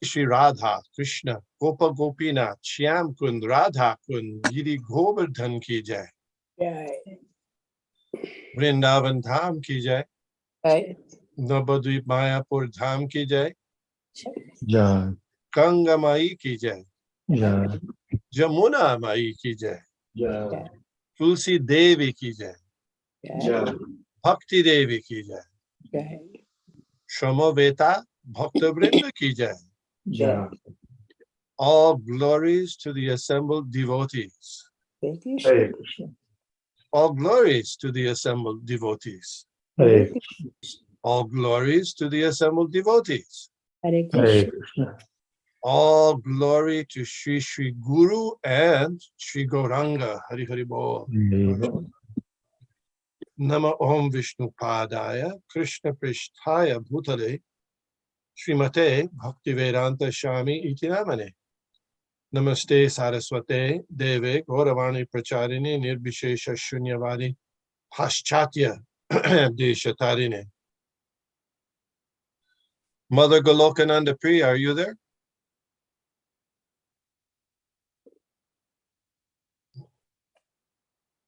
Shri Radha, Krishna, Gopa Gopinath, Shyam Kund, Radha Kund, Giri Govardhan ki jai. Vrindavan Dham ki jai. Navadvip Mayapur Dham ki jai. Jai. Ganga Mai ki jai. Jai. Jamuna Mai ki jai. Jai. Tulsi Devi ki jai. Jai. Bhakti Devi ki jai. Shramaveta Bhakta Vrinda ki jai. Jai. All glories to the assembled devotees. Hare Krishna. All glories to the assembled devotees. Hare Krishna. All glories to the assembled devotees. Hare Krishna. All glory to Sri Sri Guru and Sri Gauranga. Hari Hari Bol. Nama Om Vishnu Padaya Krishna Prishtaya Bhutale Srimate Bhaktivedanta Shami Iti Namane. Namaste Saraswate Deve Gauravani Pracharini Nirbhishesha Shunyavadi Paschatya Deshatarine. Mother Golokananda Priya, are you there?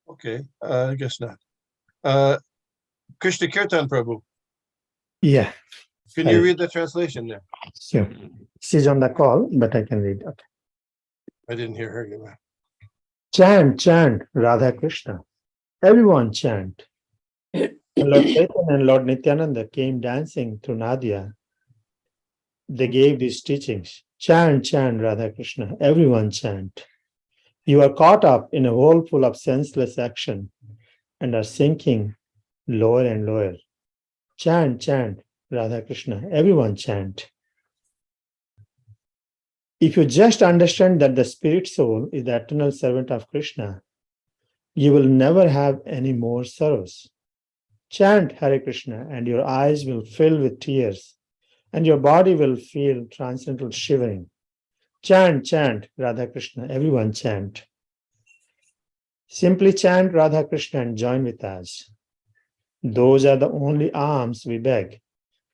Okay, I guess not. Krishna Kirtan Prabhu. Yeah. Can you read the translation there? Sure. She's on the call, but I can read. Okay. I didn't hear her. Chant, chant, Radha Krishna. Everyone chant. Lord Chaitanya and Lord Nityananda came dancing through Nadia. They gave these teachings. Chant, chant, Radha Krishna. Everyone chant. You are caught up in a whirlpool of senseless action and are sinking lower and lower. Chant, chant, Radha Krishna. Everyone chant. If you just understand that the spirit soul is the eternal servant of Krishna, you will never have any more sorrows. Chant Hare Krishna and your eyes will fill with tears and your body will feel transcendental shivering. Chant, chant Radha Krishna. Everyone chant. Simply chant Radha Krishna and join with us. Those are the only alms we beg.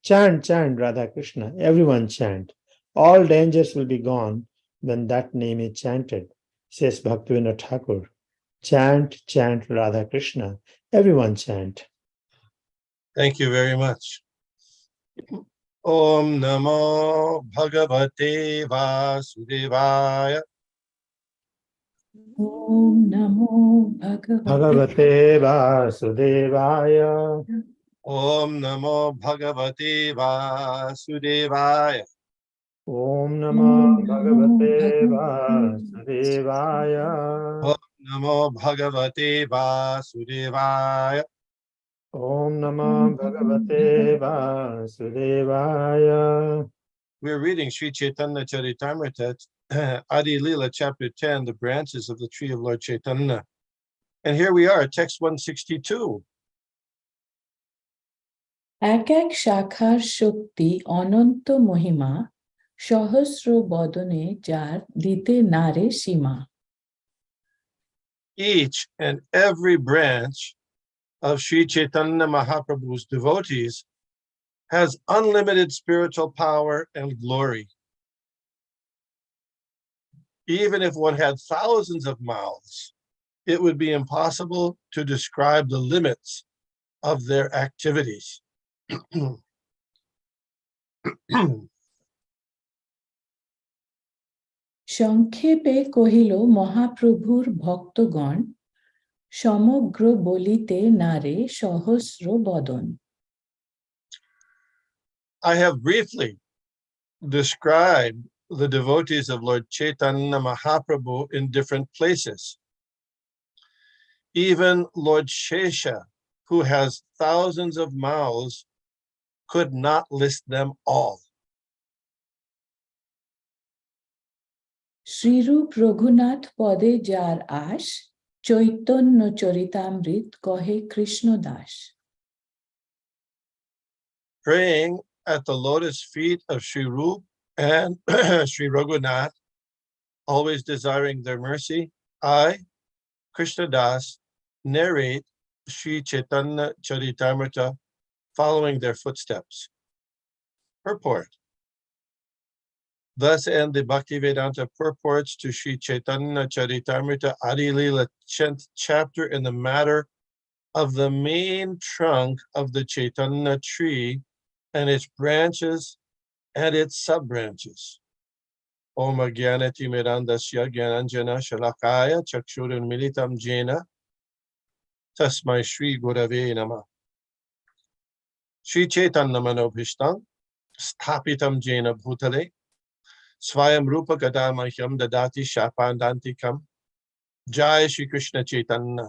Chant, chant Radha Krishna. Everyone chant. All dangers will be gone when that name is chanted, says Bhaktivinoda Thakur. Chant, chant Radha Krishna. Everyone chant. Thank you very much. Om Namo Bhagavate Vasudevaya. Om Namo Bhagavate Vasudevaya. Om Namo Bhagavate Vasudevaya. Om Namo Bhagavate Vasudevaya. Om Namo Bhagavate Vasudevaya. Om Namo Bhagavate Vasudevaya. We're reading Sri Caitanya Caritamrita, Adi Lila, chapter 10, the branches of the tree of Lord Chaitanya. And here we are, text 162. এক এক শাখার শক্তি অনন্ত মহিমা সহস্র বদনে যার দিতে নারে সীমা. Each and every branch of Sri Chaitanya Mahaprabhu's devotees has unlimited spiritual power and glory. Even if one had thousands of mouths, it would be impossible to describe the limits of their activities. সংক্ষেপে কহিল মহাপ্রভুর ভক্তগণ সমগ্র বলিতে নারে সহস্র বদন. I have briefly described the devotees of Lord Chaitanya Mahaprabhu in different places. Even Lord Shesha, who has thousands of mouths, could not list them all. Shrirup Raghunath পদে যার আশ চৈতন্য চরিতামৃত কহে Krishnadas. Praying at the lotus feet of Sri Rup and Sri Raghunath, always desiring their mercy, I, Krishna Das, narrate Sri Caitanya Caritamrita following their footsteps. Purport. Thus end the Bhaktivedanta purports to Sri Caitanya Caritamrita Adi Lila 10th chapter in the matter of the main trunk of the Caitanya tree and its branches and its sub-branches. Om Gyanati Mirandasya Gyananjana Shalakaya Chakshurun Militam Jena Tasmai Shri Gurave Nama. Shri Chaitanya Manobhishtam Sthapitam Jena Bhutale Swayam Rupa Gadamahyam Dadati Shapandantikam. Jai Shri Krishna Chaitanya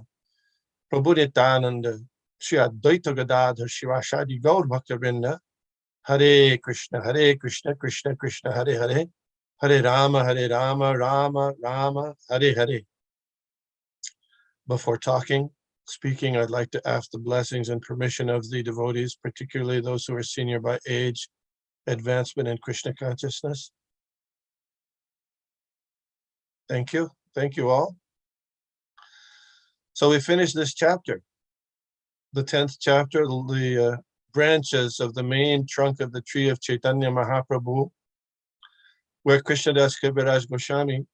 Prabhu Nityananda Shri Advaita Gadadhar Shivashadi Gaur Bhaktivinoda. Hare Krishna, Krishna Krishna, Hare Hare, Hare Rama, Rama Rama, Hare Hare. Before speaking, I'd like to ask the blessings and permission of the devotees, particularly those who are senior by age, advancement in Krishna consciousness. Thank you. Thank you all. So we finished this chapter, the 10th chapter, the branches of the main trunk of the tree of Chaitanya Mahaprabhu, where Krishnadas Kaviraj Goswami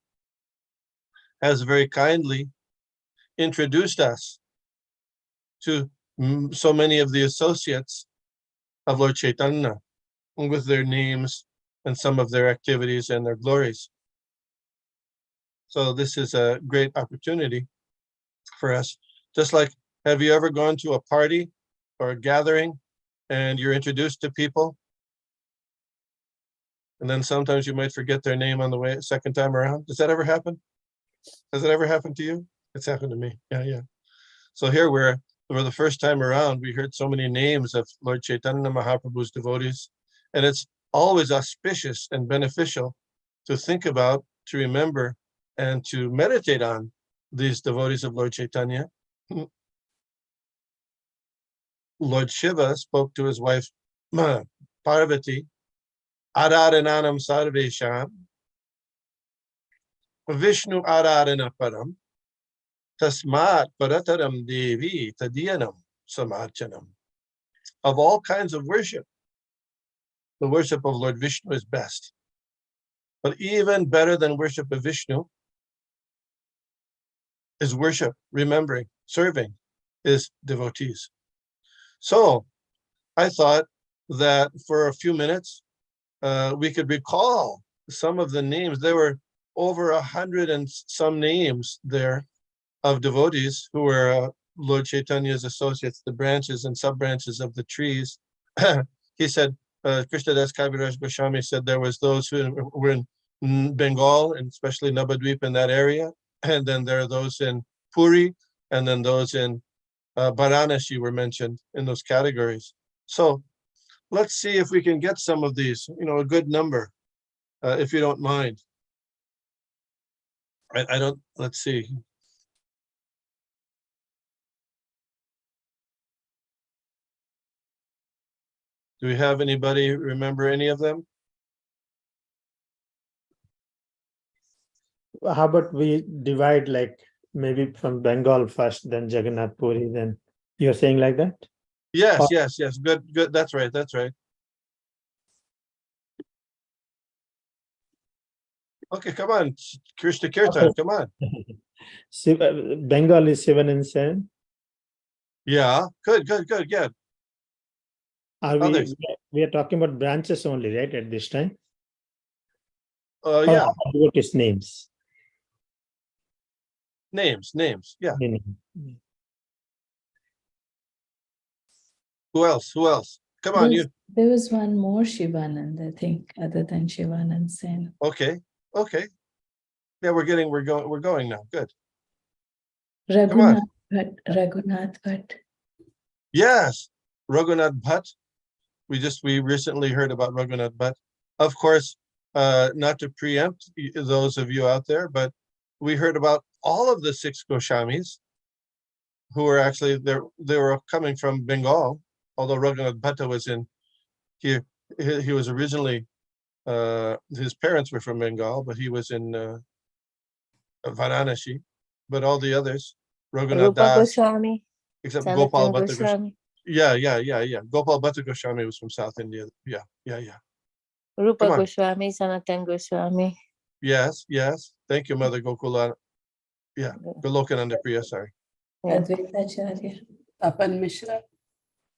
has very kindly introduced us to so many of the associates of Lord Chaitanya with their names and some of their activities and their glories. So this is a great opportunity for us. Just like, have you ever gone to a party or a gathering and you're introduced to people, and then sometimes you might forget their name on the way second time around? Does that ever happen? Has it ever happened to you? It's happened to me. Yeah. So here for the first time around, we heard so many names of Lord Chaitanya Mahaprabhu's devotees, and it's always auspicious and beneficial to think about, to remember, and to meditate on these devotees of Lord Chaitanya. Lord Shiva spoke to his wife Parvati, Aradananam Sarvesham, Vishnu Aradana Param, Tasmat Parataram Devi Tadiyanam Samarchanam. Of all kinds of worship, the worship of Lord Vishnu is best. But even better than worship of Vishnu is worship, remembering, serving his devotees. So I thought that for a few minutes, we could recall some of the names. There were over 100 and some names there of devotees who were Lord Chaitanya's associates, the branches and sub-branches of the trees. He said, Krishnadas Kaviraj Goswami said there was those who were in Bengal, and especially Navadvip in that area. And then there are those in Puri, and then those in Varanasi were mentioned in those categories. So let's see if we can get some of these, a good number, if you don't mind. I don't, let's see. Do we have anybody remember any of them? How about we divide, like maybe from Bengal first, then Jagannath Puri, then you're saying like that? Yes. Good. That's right. Okay, come on, Krishna Kirtan, come on. Bengal is 7 and 7. Yeah, good. We are talking about branches only, right, at this time? Yeah. What is names? Names, yeah. Name. Who else? Come on, you. There was one more Shivanand, I think, other than Shivanand Sen. Okay. Yeah, we're going now. Good. Raghunath Bhatt. Yes, Raghunath Bhatt. We recently heard about Raghunath Bhatt. Of course, not to preempt those of you out there, but we heard about all of the 6 Goswamis who were actually there. They were coming from Bengal, although Raghunath Bhatt was in here. He was originally, his parents were from Bengal, but he was in Varanasi. But all the others, Raghunath Das, Goswami, except Gopal Bhatta Goswami. Yeah. Gopal Bhatta Goswami was from South India. Yeah. Rupa Come on. Goswami, Sanatan Goswami. Yes, yes. Thank you, Mother Gokula. Yeah, Golokananda Priya, sorry. Yeah. Advaita Acharya. Tapan Mishra.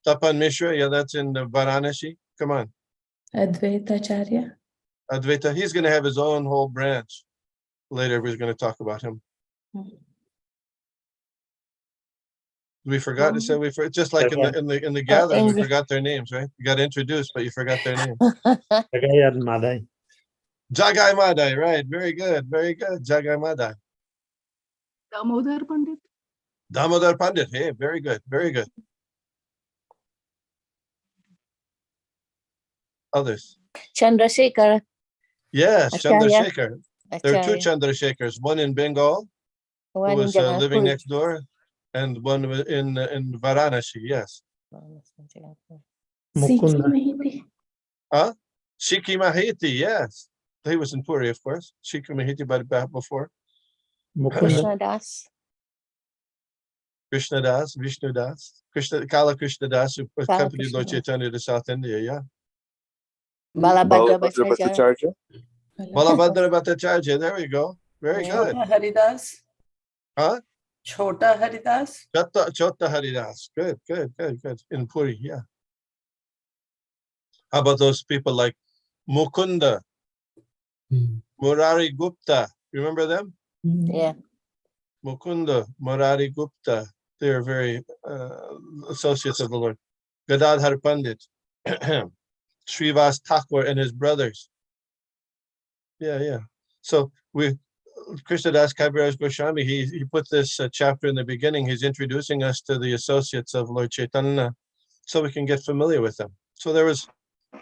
Tapan Mishra, yeah, that's in Varanasi. Come on. Advaita Acharya. Advaita, he's going to have his own whole branch. Later, we're going to talk about him. We forgot to say just like in the gathering, we India. forgot their names, right? You got introduced, but you forgot their names. Jagai and Madai. Jagai Madai, right? Very good, very good. Jagai Madai. Damodar Pandit. Damodar Pandit, hey, very good, very good. Others. Chandrasekhar Yes, Acharya. Chandrasekhar. There are two Acharya. Chandrasekhars, one in Bengal, who One in was living Jagatpur. next door, and one in Varanasi, yes. Mukunda. Mahiti. Huh? Shiki Mahiti, yes. He was in Puri, of course. Shiki Mahiti, but back before. Mukunda. Krishna Das. Krishna Das, Vishnu Das, Kala Krishna Das, who accompanied Lord Krishna Das. Chaitanya to South India, yeah. Balabhadra Balabhadra Bhattacharya. Bhattacharya. Balabhadra Bhattacharya, there we go. Very Yeah. good. Chota Haridas. Huh? Chota Haridas. Chota Haridas. Good, good, good, good. In Puri, yeah. How about those people like Mukunda, Murari Gupta? Remember them? Yeah. Mukunda, Murari Gupta. They're very associates of the Lord. Gadadhar Pandit, Srivas Thakur and his brothers. Yeah, yeah. So Krishnadas Kaviraj Goswami, he put this chapter in the beginning. He's introducing us to the associates of Lord Chaitanya so we can get familiar with them. So there was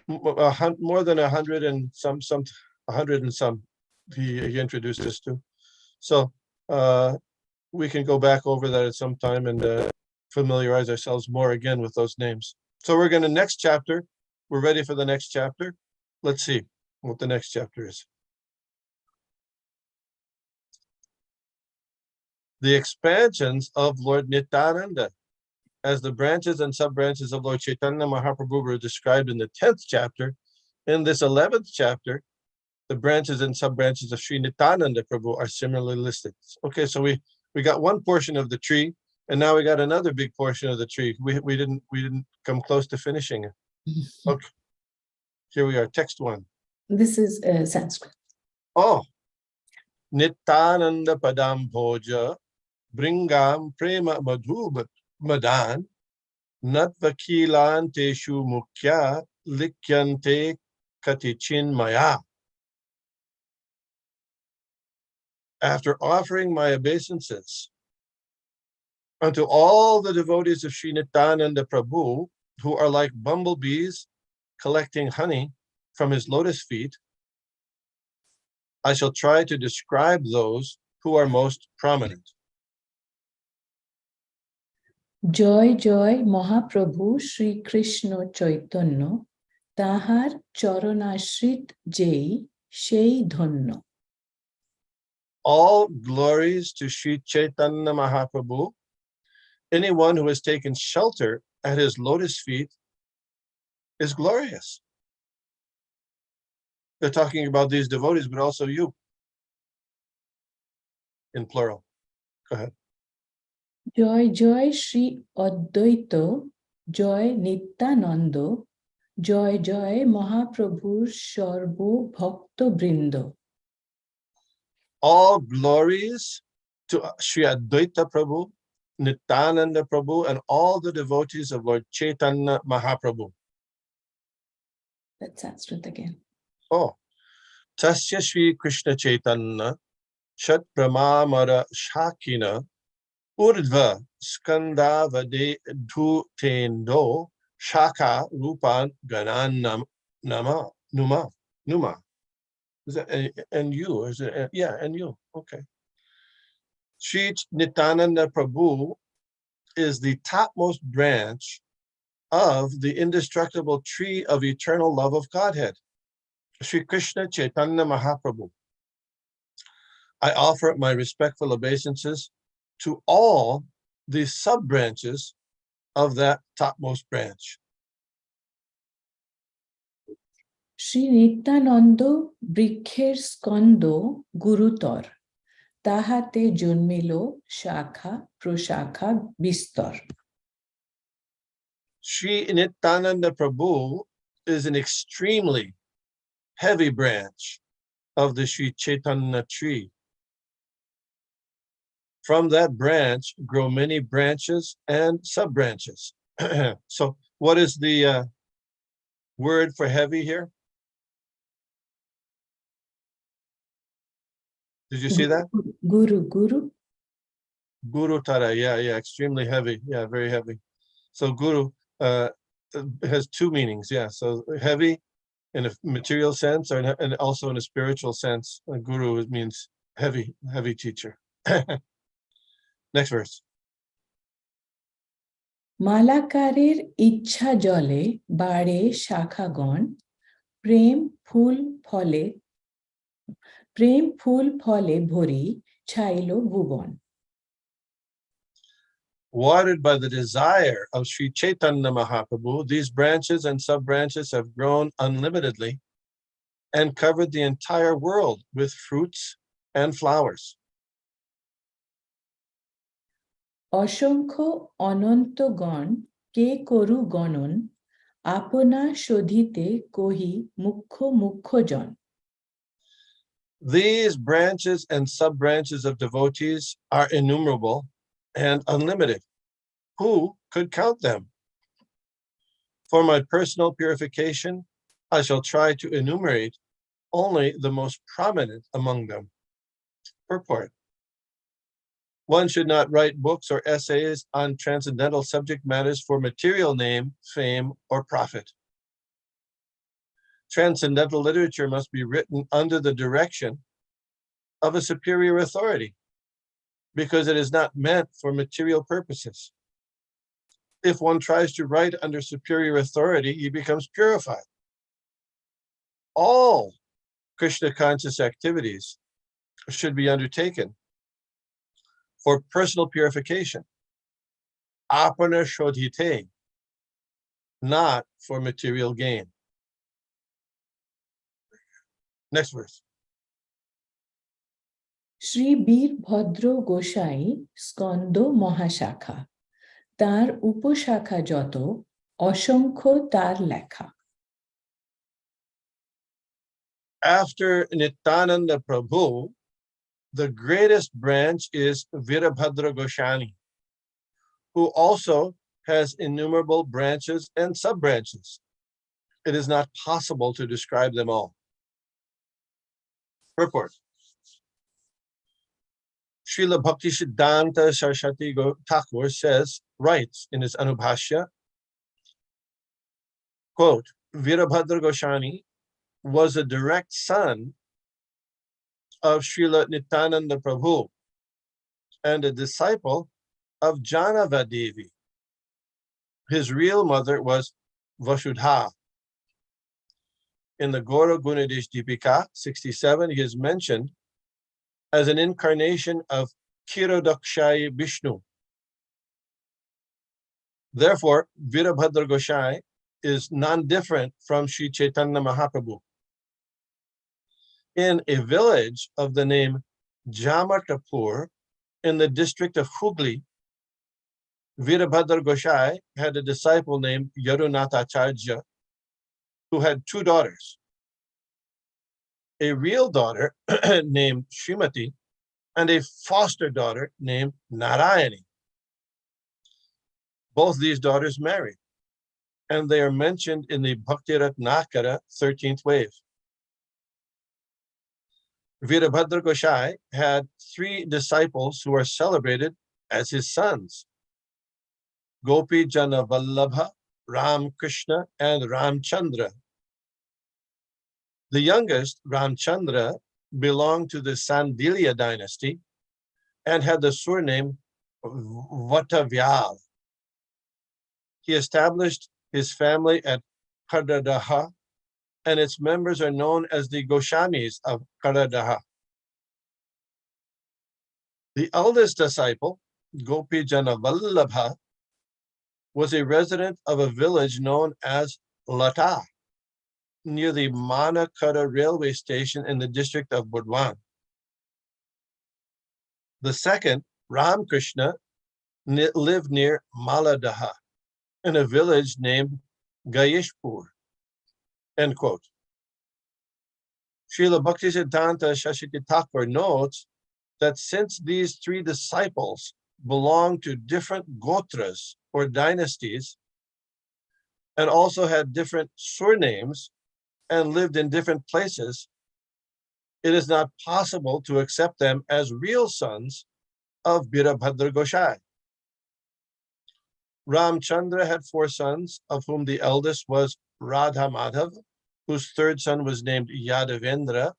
more than 100 and some 100 and some he introduced us to. So we can go back over that at some time and familiarize ourselves more again with those names. So we're going to next chapter. We're ready for the next chapter. Let's see what the next chapter is. The expansions of Lord Nityananda as the branches and sub-branches of Lord Chaitanya Mahaprabhu were described in the 10th chapter. In this 11th chapter, the branches and sub-branches of Sri Nityananda Prabhu are similarly listed. Okay, so we got one portion of the tree, and now we got another big portion of the tree. We didn't come close to finishing it. Okay, here we are, text 1. This is Sanskrit. Oh, Nityananda Padam Bhoja Bringam Prema Madhu Madan Natvakilan Teshu Mukhya Likyante Katichin Maya. After offering my obeisances unto all the devotees of Sri Nityananda Prabhu, who are like bumblebees collecting honey from his lotus feet, I shall try to describe those who are most prominent. Joy, joy, Mahaprabhu Shri Krishna Chaitanya, Tahar Charanashrit Jai, Shei Dhanna. All glories to Sri Chaitanya Mahaprabhu. Anyone who has taken shelter at his lotus feet is glorious. They're talking about these devotees, but also you, in plural. Go ahead. Joy, joy, Shri Advaita, joy, Nityananda, joy, joy, Mahaprabhu Sarvo Bhakta Brinda. All glories to Sri Advaita Prabhu, Nityananda Prabhu, and all the devotees of Lord Chaitanya Mahaprabhu. That's Sanskrit again. Oh, Tasya Shri Krishna Chaitanya, Shat Pramamara Shakina, Urdhva Skanda Vade Dhutendo, Shaka Rupan Ganan Numa. Is that and you? Is it yeah, and you? Okay. Sri Nityananda Prabhu is the topmost branch of the indestructible tree of eternal love of Godhead, Sri Krishna Chaitanya Mahaprabhu. I offer my respectful obeisances to all the sub-branches of that topmost branch. Shri Nityananda বৃক্ষের স্কন্দ গুরুতর, তাহাতে জন্মিল শাখা প্রশাখা বিস্তর। Sri Nityananda Prabhu is an extremely heavy branch of the Sri Chaitanya tree. From that branch grow many branches and sub-branches. So what is the word for heavy here? Did you see that? Guru, guru. Guru Tara, yeah, extremely heavy. Yeah, very heavy. So guru has two meanings. Yeah, so heavy in a material sense and also in a spiritual sense. Guru means heavy teacher. Next verse. মালাকারের ইচ্ছা জলে বাড়ে শাখাগণ, প্রেম ফুল ফলে ভরি ছাইল ভুবন। Watered by the desire of Sri Chaitanya Mahaprabhu, these branches and sub-branches have grown unlimitedly and covered the entire world with fruits and flowers. অসংখ্য অনন্তগণ কে করু গণন, আপনা শোধিতে কহি মুখ্য জন। These branches and sub-branches of devotees are innumerable and unlimited. Who could count them? For my personal purification, I shall try to enumerate only the most prominent among them. Purport. One should not write books or essays on transcendental subject matters for material name, fame, or profit. Transcendental literature must be written under the direction of a superior authority, because it is not meant for material purposes. If one tries to write under superior authority, he becomes purified. All Krishna conscious activities should be undertaken for personal purification, apana shodhite, not for material gain. Next verse. Shri Virabhadra গোসাই স্কন্দ মহাশাখা, তার উপশাখা যত অসংখ্য তার লেখা। After Nityananda Prabhu, the greatest branch is Virabhadra Goswami, who also has innumerable branches and sub-branches. It is not possible to describe them all. Purport. Srila Bhaktisiddhanta Saraswati Thakur writes in his Anubhashya, quote, Virabhadra Goswami was a direct son of Srila Nityananda Prabhu and a disciple of Janavadevi. His real mother was Vasudha. In the Gaura Gunadish Deepika 67, he is mentioned as an incarnation of Kshirodakshaya Vishnu. Therefore, Virabhadra Gosai is non-different from Sri Chaitanya Mahaprabhu. In a village of the name Jamatapur in the district of Hugli, Virabhadra Gosai had a disciple named Yadunathacharya who had two daughters, a real daughter named Srimati and a foster daughter named Narayani. Both these daughters married, and they are mentioned in the Bhakti Ratnakara 13th wave. Virabhadra Gosai had three disciples who are celebrated as his sons: Gopi Jana Vallabha, Ram Krishna, and Ramchandra. The youngest, Ramchandra, belonged to the Sandilya dynasty and had the surname Vatavyal. He established his family at Kadadaha, and its members are known as the Goswamis of Kadadaha. The eldest disciple, Gopi Jana Vallabha, was a resident of a village known as Lata, near the Manakara railway station in the district of Burdwan. The second, Ramkrishna, lived near Maladaha in a village named Gayeshpur. End quote. Srila Bhaktisiddhanta Saraswati Thakur notes that since these three disciples belonged to different gotras or dynasties and also had different surnames and lived in different places, it is not possible to accept them as real sons of Birabhadra Goshai. Ramchandra had 4 sons, of whom the eldest was Radha Madhav, whose third son was named Yadavendra.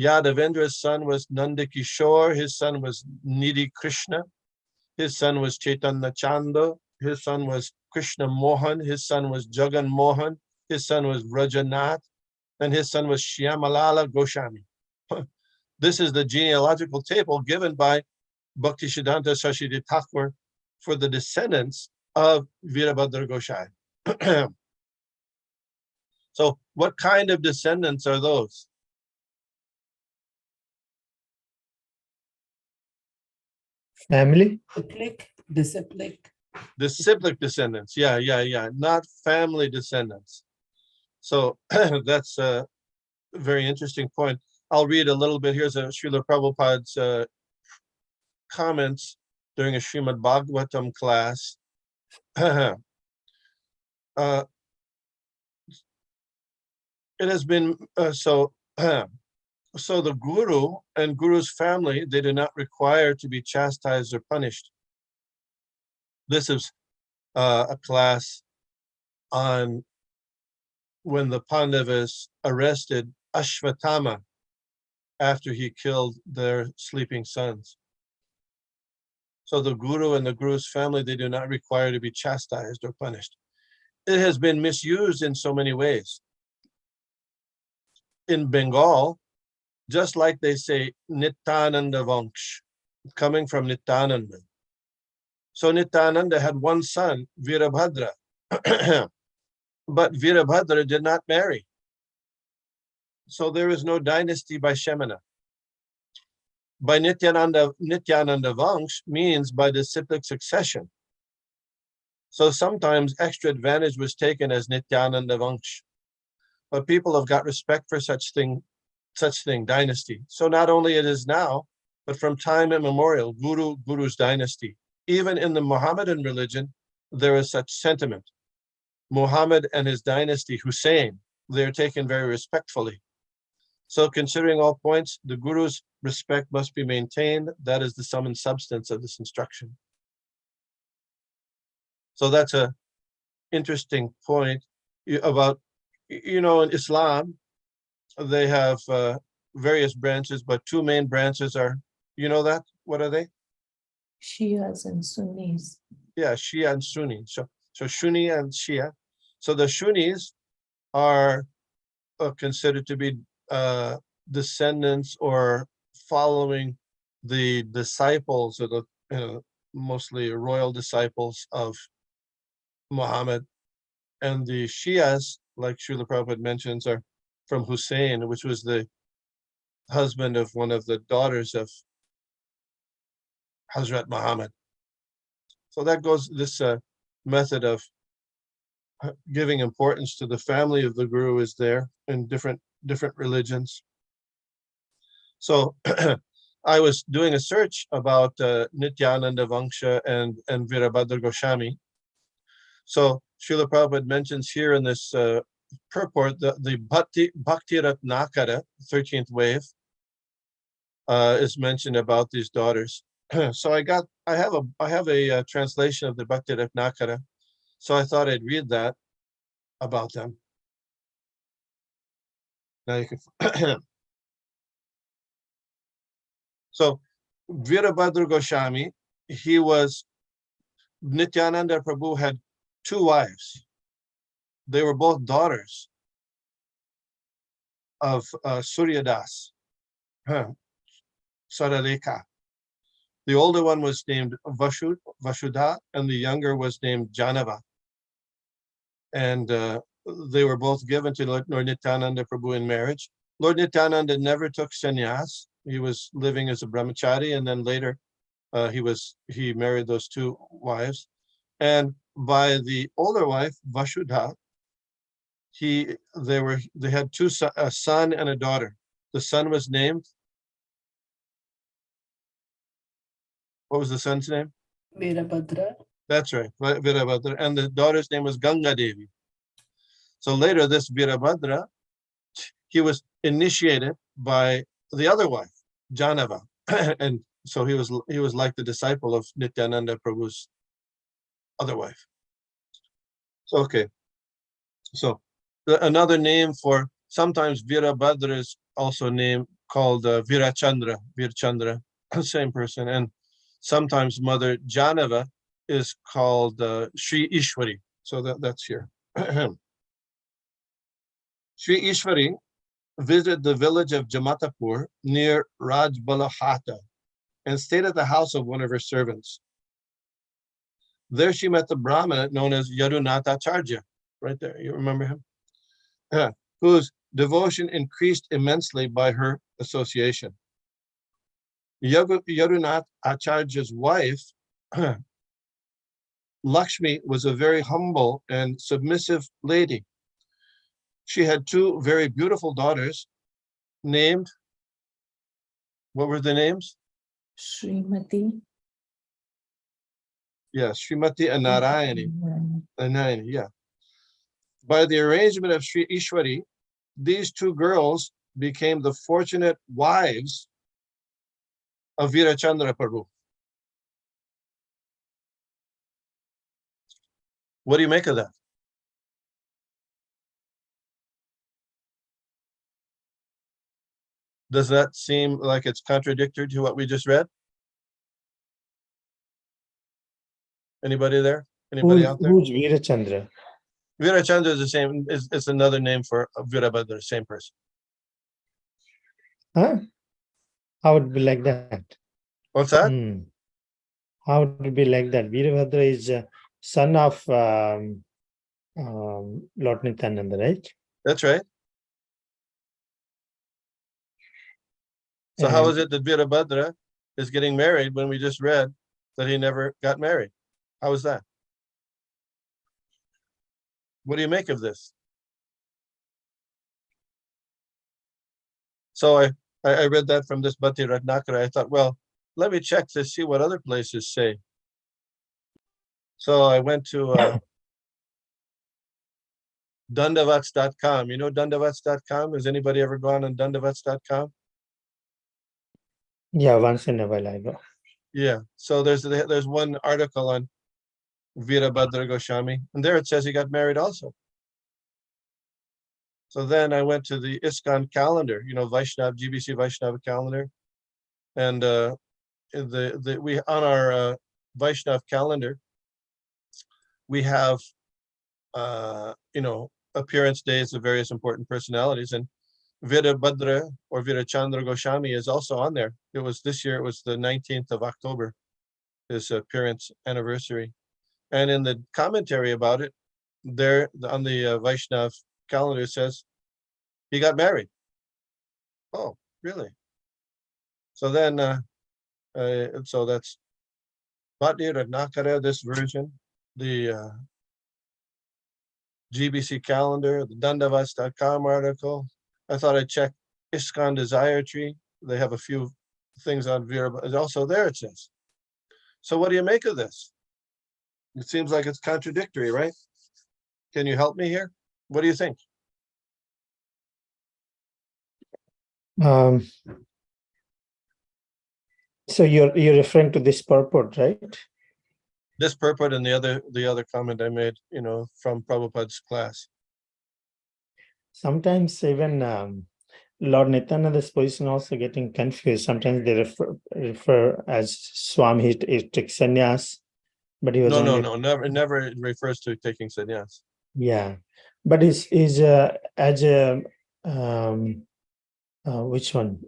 Yadavendra's son was Nandakishore, his son was Nidhi Krishna, his son was Chaitanya Chanda, his son was Krishna Mohan, his son was Jagan Mohan, his son was Rajanath, and his son was Shyamalala Goswami. This is the genealogical table given by Bhaktisiddhanta Saraswati Thakur for the descendants of Virabhadra Goshai. So what kind of descendants are those? Family? Disciplic. Disciplic descendants. Yeah. Not family descendants. So that's a very interesting point. I'll read a little bit. Here's a Srila Prabhupada's comments during a Srimad Bhagavatam class. It has been so the guru and guru's family, they do not require to be chastised or punished. This is a class on when the Pandavas arrested Ashvatthama after he killed their sleeping sons. So the guru and the guru's family, they do not require to be chastised or punished. It has been misused in so many ways. In Bengal, just like they say Nityananda Vamsh, coming from Nityananda. So Nityananda had one son, Virabhadra, but Virabhadra did not marry. So there is no dynasty by Shemana. By Nityananda Vamsh means by disciplic succession. So sometimes extra advantage was taken as Nityananda Vamsh. But people have got respect for such thing, dynasty. So not only it is now, but from time immemorial, Guru's dynasty. Even in the Mohammedan religion, there is such sentiment. Muhammad and his dynasty, Hussein, they are taken very respectfully. So considering all points, the Guru's respect must be maintained. That is the sum and substance of this instruction. So that's a interesting point about, in Islam, they have various branches, but 2 main branches are, that? What are they? Shias and Sunnis. Yeah, Shia and Sunni. So Sunni and Shia. So the Sunnis are considered to be descendants or following the disciples or the mostly royal disciples of Muhammad. And the Shias, like Srila Prabhupada mentions, are from Hussein, which was the husband of one of the daughters of Hazrat Muhammad. So that goes, this method of giving importance to the family of the Guru is there in different religions. So I was doing a search about Nityananda Vangsha and Virabhadra Goswami. So Srila Prabhupada mentions here in this purport the Bhakti Ratnakara, 13th wave, is mentioned about these daughters. So I have a translation of the Bhakti Ratnakara. So I thought I'd read that about them. Now you can. So Virabhadra Goswami, Nityananda Prabhu had 2 wives. They were both daughters of Suryadas, Saraleka. The older one was named Vasudha, and the younger was named Janava. And they were both given to Lord Nityananda Prabhu in marriage. Lord Nityananda never took sannyas. He was living as a brahmachari, and then later he married those two wives. And by the older wife, Vasudha, they had a son and a daughter. The son was named, what was the son's name? Veerabhadra. That's right, Virabhadra. And the daughter's name was Ganga Devi. So later, this Virabhadra, he was initiated by the other wife, Janava. And so he was like the disciple of Nityananda Prabhu's other wife. So, okay. So another name for, sometimes Virabhadra is also called Virachandra, Virchandra, same person. And sometimes Mother Janava is called Sri Ishwari. So that's here. Sri Ishwari visited the village of Jamatapur near Rajbalahata and stayed at the house of one of her servants. There she met the Brahmana known as Yadunatacharya, right there. You remember him? Yeah. Whose devotion increased immensely by her association. Yadunath Acharya's wife, Lakshmi, was a very humble and submissive lady. She had two very beautiful daughters named, what were the names? Srimati. Yes, Srimati and Narayani, yeah. By the arrangement of Sri Ishwari, these two girls became the fortunate wives of Virachandra Prabhu. What do you make of that? Does that seem like it's contradictory to what we just read? Anybody there? Anybody out there? Who's Veerachandra? Virachandra is the same, it's another name for Virabhadra, same person. Huh? How would it be like that? What's that? How would it be like that? Veerabhadra is a son of Lord Nityananda, right? That's right. So how And is it that Virabhadra is getting married when we just read that he never got married? How is that? What do you make of this? So I read that from this Bhatti Ratnakara. I thought, well, let me check to see what other places say. So I went to Dandavats.com. You know Dandavats.com? Has anybody ever gone on Dandavats.com? yeah, once in a while I go. Yeah. So there's one article on Virabhadra Goswami, and there it says he got married also. So then I went to the ISKCON calendar, Vaishnav, GBC Vaishnava calendar. And we on our Vaishnav calendar, we have appearance days of various important personalities, and Virabhadra or Virachandra Goswami is also on there. This year it was the 19th of October, his appearance anniversary. And in the commentary about it, there on the Vaishnav calendar, it says he got married. Oh, really? So then, so that's Bhatti Ratnakara, this version, the GBC calendar, the Dandavats.com article. I thought I'd check ISKCON Desire Tree. They have a few things on Virabhadra. Also there it says. So what do you make of this? It seems like it's contradictory, right? Can you help me here? What do you think? So you're referring to this purport, right? This purport and the other comment I made, from Prabhupada's class. Sometimes even Lord Nityananda's position also getting confused. Sometimes they refer as Swami, he took sannyas, but he was No, only, never refers to taking sannyas. yeah, but he's as a which one?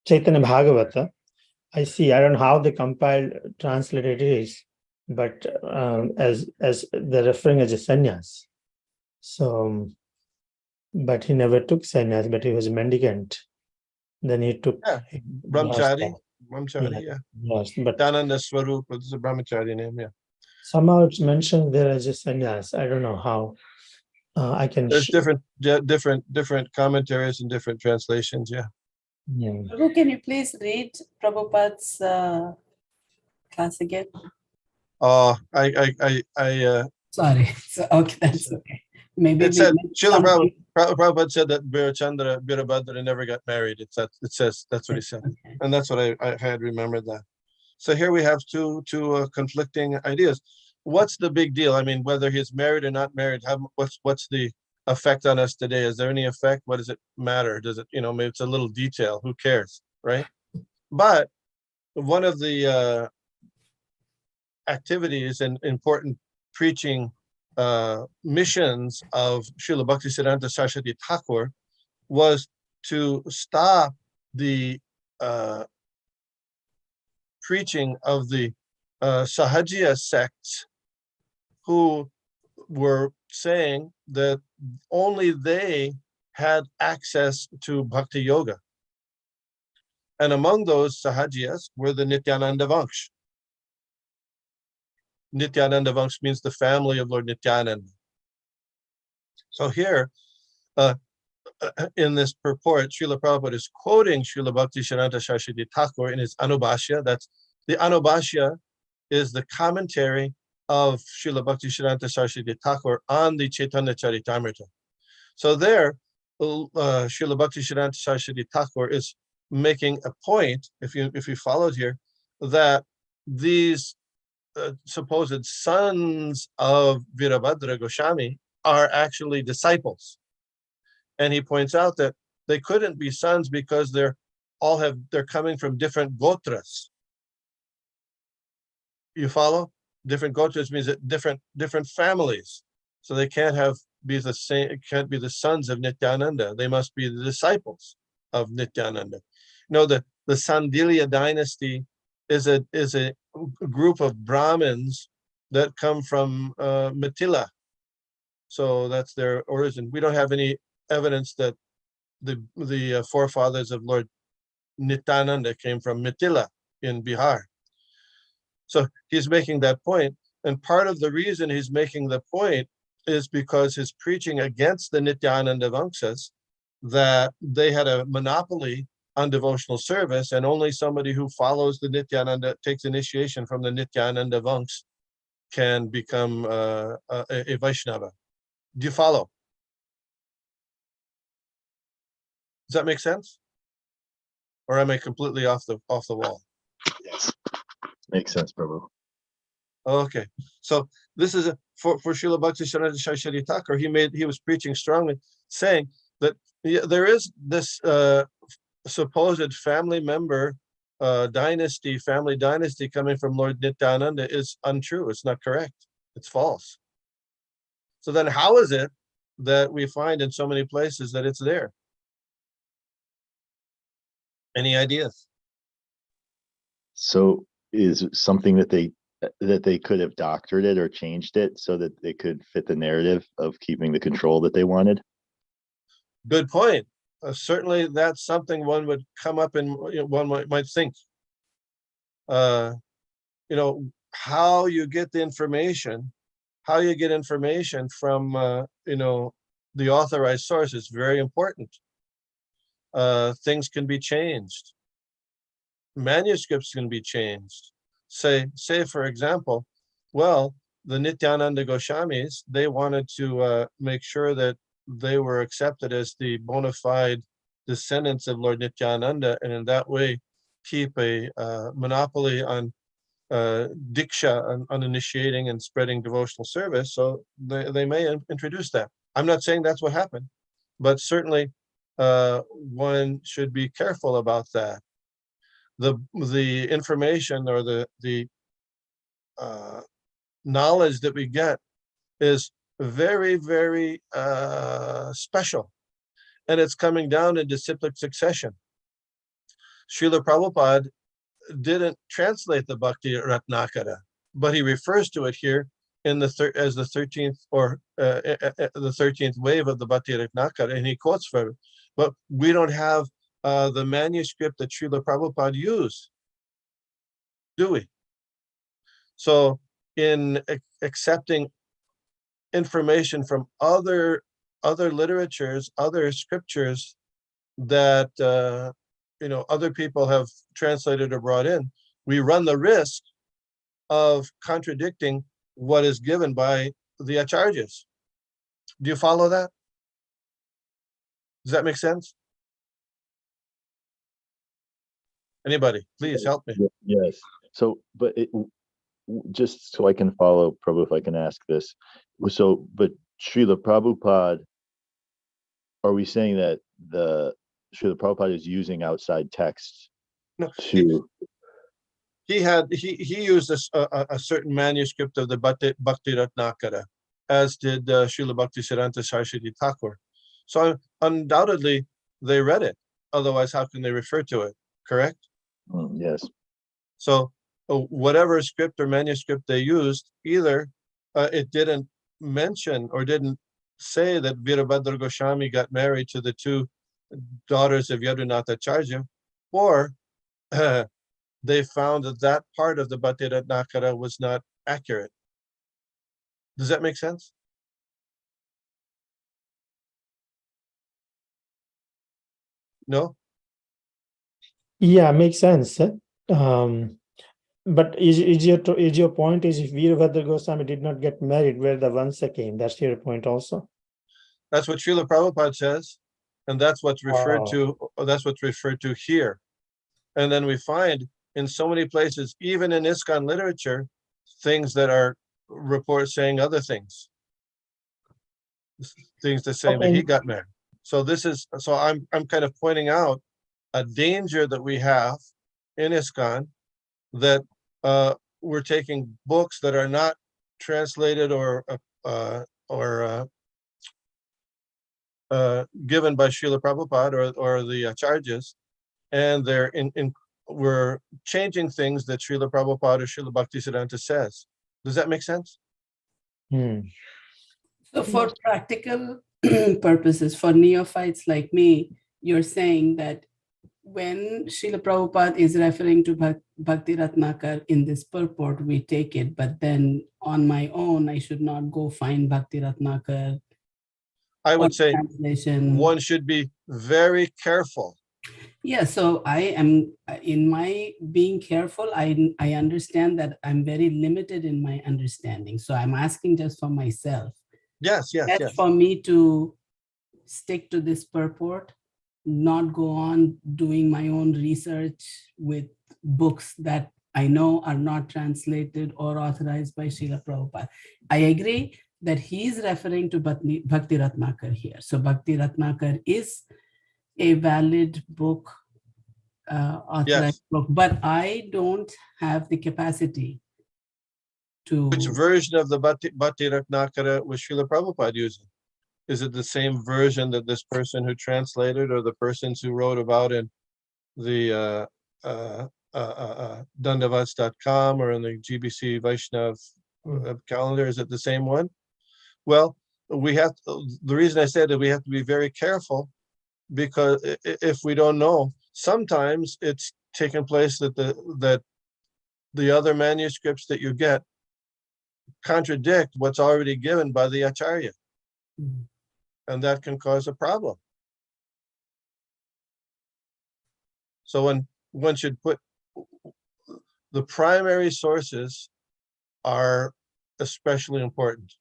Chaitanya Bhagavata. I see. I don't know how the compiled translated is. but as they're referring as a sannyas. So, but he never took sannyas, but he was a mendicant. Then he took Yeah, Brahmachari. Brahmachari, yeah. Yes, but Nityananda Swarup, this is a Brahmachari name, yeah. somehow it's mentioned there as a sannyas. I don't know how. I can. There's different commentaries and different translations, yeah. Yeah. Prabhu, can you please read Prabhupada's class again? Sorry. So, okay, that's okay. Maybe It we said, missed Srila something. Prabhupada said that Birabhadra never got married. It says, that's what he said. Okay. And that's what I had remembered that. So here we have two conflicting ideas. What's the big deal? I mean, whether he's married or not married, what's the effect on us today? Is there any effect? What does it matter? Does it, maybe it's a little detail, who cares, right? But one of the activities and important preaching missions of Srila Bhaktisiddhanta Saraswati Thakur was to stop the preaching of the Sahajiya sects who were saying that only they had access to Bhakti Yoga. And among those Sahajiyas were the Nityananda Vansh. Nityananda Vansh means the family of Lord Nityananda. So here, in this purport, Srila Prabhupada is quoting Srila Bhaktisiddhanta Saraswati Thakur in his Anubhashya. That's the Anubhashya is the commentary of Srila Bhaktisiddhanta Saraswati Thakur on the Caitanya Caritamrita. So there, Srila Bhaktisiddhanta Saraswati Thakur is making a point, if you followed here, that these supposed sons of Virabhadra Goswami are actually disciples. And he points out that they couldn't be sons because they're coming from different gotras. You follow? Different gotras means that different families. So they can't be the same, it can't be the sons of Nityananda. They must be the disciples of Nityananda. The Sandilya dynasty is a group of Brahmins that come from Mithila. So that's their origin. We don't have any evidence that the forefathers of Lord Nityananda came from Mithila in Bihar. So he's making that point. And part of the reason he's making the point is because his preaching against the Nityananda Vanshas, that they had a monopoly on devotional service, and only somebody who follows the Nityananda, takes initiation from the Nityananda Vansh, can become a Vaishnava. Do you follow? Does that make sense? Or am I completely off the wall? Yes, makes sense, Prabhu. Okay, so this is for Srila Bhaktisiddhanta Saraswati Thakur. He was preaching strongly, saying that there is this supposed family member family dynasty coming from Lord Nityananda is untrue. It's not correct. It's false. So then, how is it that we find in so many places that it's there? Any ideas? So is it something that they could have doctored it or changed it so that they could fit the narrative of keeping the control that they wanted? Good point. Certainly, that's something one would come up and one might think. How you get the information, from the authorized source is very important. Things can be changed. Manuscripts can be changed. Say for example, the Nityananda Goswamis, they wanted to make sure that they were accepted as the bona fide descendants of Lord Nityananda, and in that way keep a monopoly on diksha, on initiating and spreading devotional service. So they may introduce that. I'm not saying that's what happened, but certainly one should be careful about that. The information or the knowledge that we get is very, very special, and it's coming down in disciplic succession. Srila Prabhupada didn't translate the Bhakti Ratnakara. but he refers to it here in as the 13th or the 13th wave of the Bhakti Ratnakara, and he quotes from it. But we don't have the manuscript that Srila Prabhupada used, do we? So in accepting information from other literatures, other scriptures that other people have translated or brought in, we run the risk of contradicting what is given by the acharyas. Do you follow that? Does that make sense? Anybody, please help me. Yes. So, but just so I can follow, Prabhu, if I can ask this. So, but Srila Prabhupada, are we saying that the Srila Prabhupada is using outside texts No, to? he used a certain manuscript of the Bhakti Ratnakara, as did Srila Bhaktisiddhanta Saraswati Thakur. So undoubtedly they read it. Otherwise, how can they refer to it? Correct? Yes. So whatever script or manuscript they used, either it didn't mention or didn't say that Virabhadra Goswami got married to the two daughters of Yadunatacharya, or they found that that part of the Bhakti Ratnakara was not accurate. Does that make sense? No? Yeah, makes sense. But is your point is if Virabhadra Goswami did not get married, where the Vansa came? That's your point also. That's what Srila Prabhupada says, and that's what's referred to. That's what's referred to here. And then we find in so many places, even in ISKCON literature, things that are reports saying other things. Things that say that he got married. So I'm kind of pointing out a danger that we have in ISKCON, that we're taking books that are not translated or given by Srila Prabhupada or the acharyas, and we're changing things that Srila Prabhupada or Srila Bhaktisiddhanta says. Does that make sense? So for practical purposes, for neophytes like me, you're saying that when Srila Prabhupada is referring to Bhakti Ratnakar in this purport, we take it, but then on my own, I should not go find Bhakti Ratnakar. I would say translation. One should be very careful. Yeah, so I am, in my being careful, I understand that I'm very limited in my understanding. So I'm asking just for myself. Yes. For me to stick to this purport, not go on doing my own research with books that I know are not translated or authorized by Srila Prabhupada. I agree that he's referring to Bhakti Ratnakar here. So Bhakti Ratnakar is a valid book, authorized book, but I don't have the capacity to. Which version of the Bhakti Ratnakara was Srila Prabhupada using? Is it the same version that this person who translated, or the persons who wrote about in the Dandavats.com or in the GBC Vaishnav calendar? Is it the same one? Well, the reason I said that we have to be very careful, because if we don't know, sometimes it's taken place that the other manuscripts that you get contradict what's already given by the acharya. And that can cause a problem. So one should put the primary sources are especially important.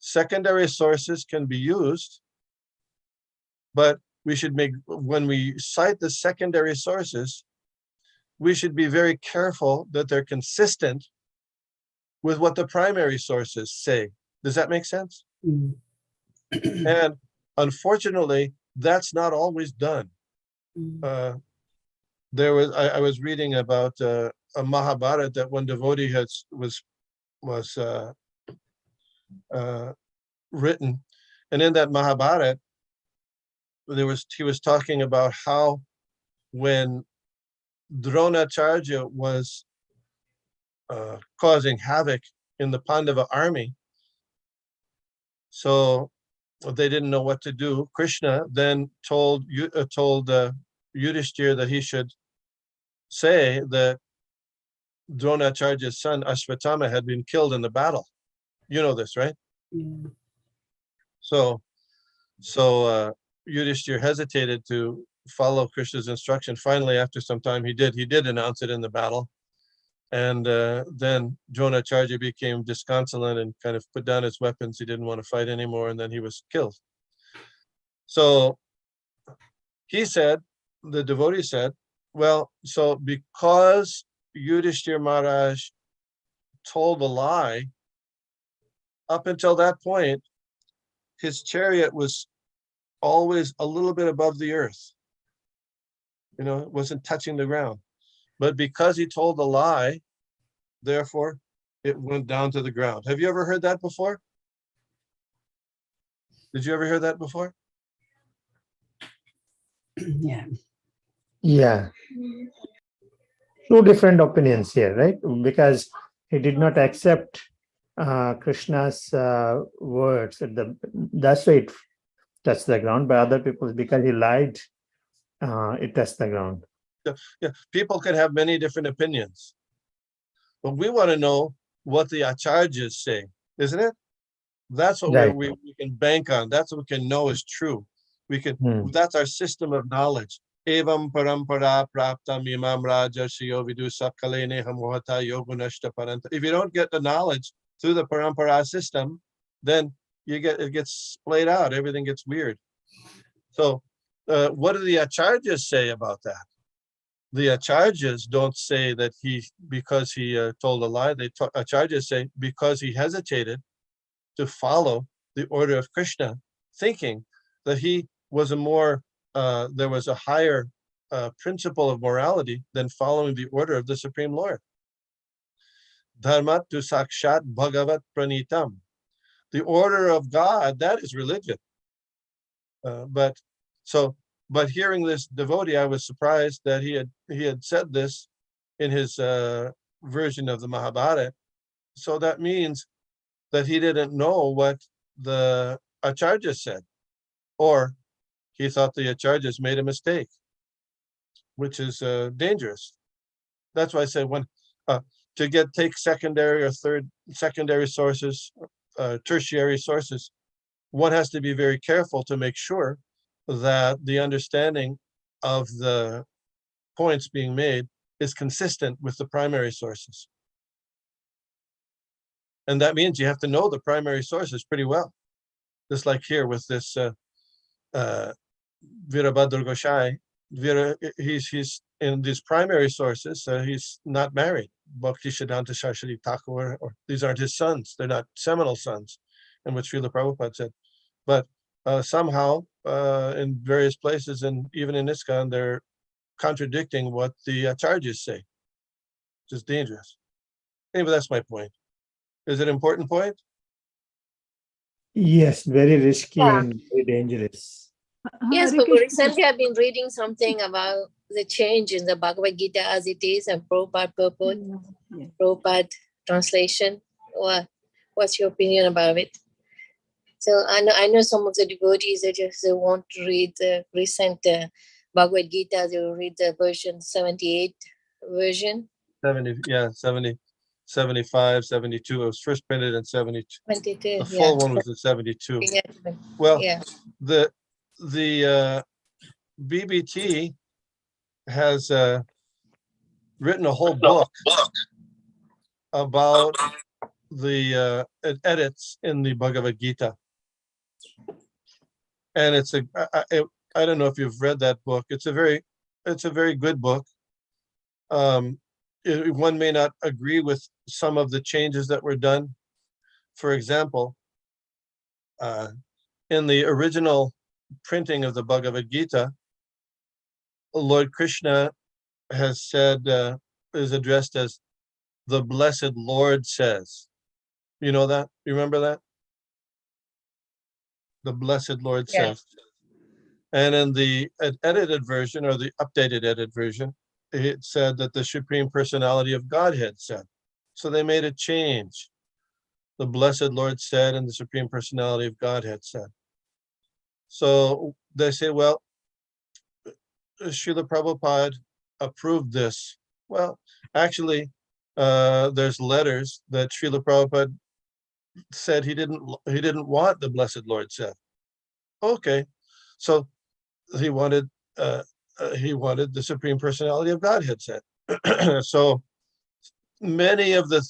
Secondary sources can be used, but we should when we cite the secondary sources, we should be very careful that they're consistent with what the primary sources say. Does that make sense? And unfortunately, that's not always done. I was reading about a Mahabharata that one devotee was written, and in that Mahabharata, he was talking about how when Dronacharya was causing havoc in the Pandava army. So they didn't know what to do. Krishna then told Yudhishthira that he should say that Dronacharya's son Ashwatthama had been killed in the battle. You know this, right? Yeah. So Yudhishthira hesitated to follow Krishna's instruction. Finally, after some time, he did announce it in the battle. And then Dronacharya became disconsolate and kind of put down his weapons. He didn't want to fight anymore, and then he was killed. So he said, the devotee said, well, so because Yudhishthira Maharaj told a lie, up until that point, his chariot was always a little bit above the earth. You know, it wasn't touching the ground. But because he told a lie, therefore, it went down to the ground. Have you ever heard that before? Did you ever hear that before? Yeah. Yeah. Two different opinions here, right? Because he did not accept Krishna's words. That's why it touched the ground. By other people, because he lied, it touched the ground. Yeah, people can have many different opinions. But we want to know what the acharyas say, isn't it? That's what Right. we can bank on. That's what we can know is true. We can. That's our system of knowledge. Evam parampara praptam imam raja shiyo vidu sakale mohata yogunashta paranta. If you don't get the knowledge through the parampara system, then it gets splayed out. Everything gets weird. So, what do the acharyas say about that? The acharyas don't say that because he told a lie. Acharyas say because he hesitated to follow the order of Krishna, thinking that he was there was a higher principle of morality than following the order of the Supreme Lord. Dharmat tu sakshat bhagavat pranitam. The order of God, that is religion. But hearing this devotee, I was surprised that he had said this in his version of the Mahabharata. So that means that he didn't know what the acharyas said, or he thought the acharyas made a mistake, which is dangerous. That's why I said take secondary or secondary sources, tertiary sources, one has to be very careful to make sure that the understanding of the points being made is consistent with the primary sources. And that means you have to know the primary sources pretty well. Just like here with this Virabhadra Gosai, he's in these primary sources, he's not married. Bhakti Siddhanta Saraswati Thakur, or these aren't his sons, they're not seminal sons, and what Srila Prabhupada said. But somehow, in various places, and even in ISKCON, they're contradicting what the acharyas say, which is dangerous. Anyway, that's my point. Is it an important point? Yes, very risky Yeah. and very dangerous. Yes, Hare but Krishna. recently I've been reading something about the change in the Bhagavad Gita as it is and Prabhupada purport, Yeah. Prabhupada translation. What's your opinion about it? So I know some of the devotees that just want to read the recent Bhagavad Gita. They will read the version 78 version. 75, 72. It was first printed in 72. 22. The full one was in 72. Yeah. Well, Yeah. the BBT has written a whole book about the edits in the Bhagavad Gita, and it's I don't know if you've read that book. It's a very good book. One may not agree with some of the changes that were done. For example, in the original printing of the Bhagavad Gita, Lord Krishna has said, is addressed as the Blessed Lord says. You know that? You remember that? The Blessed Lord Yeah. says. And in the edited version, or the updated edited version, it said that the Supreme Personality of Godhead said. So they made a change. The Blessed Lord said, and the Supreme Personality of Godhead said. So they say, well, Srila Prabhupada approved this. Well, actually, there's letters that Srila Prabhupada said he didn't want, the Blessed Lord said. Okay, so he wanted the Supreme Personality of Godhead said. So many of the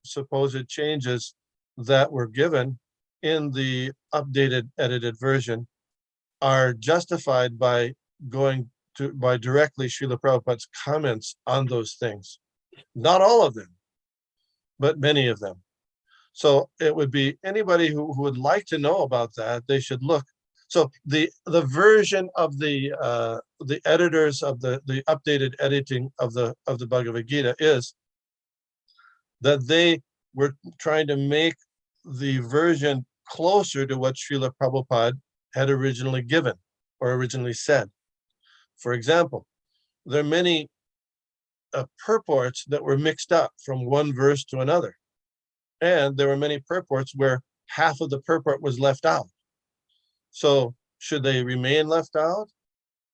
supposed changes that were given in the updated, edited version are justified by directly Srila Prabhupada's comments on those things. Not all of them, but many of them. So it would be anybody who would like to know about that, they should look. So the version of the editors of the updated editing of the Bhagavad Gita is that they were trying to make the version closer to what Srila Prabhupada had originally given or originally said. For example, there are many purports that were mixed up from one verse to another. And there were many purports where half of the purport was left out. So should they remain left out,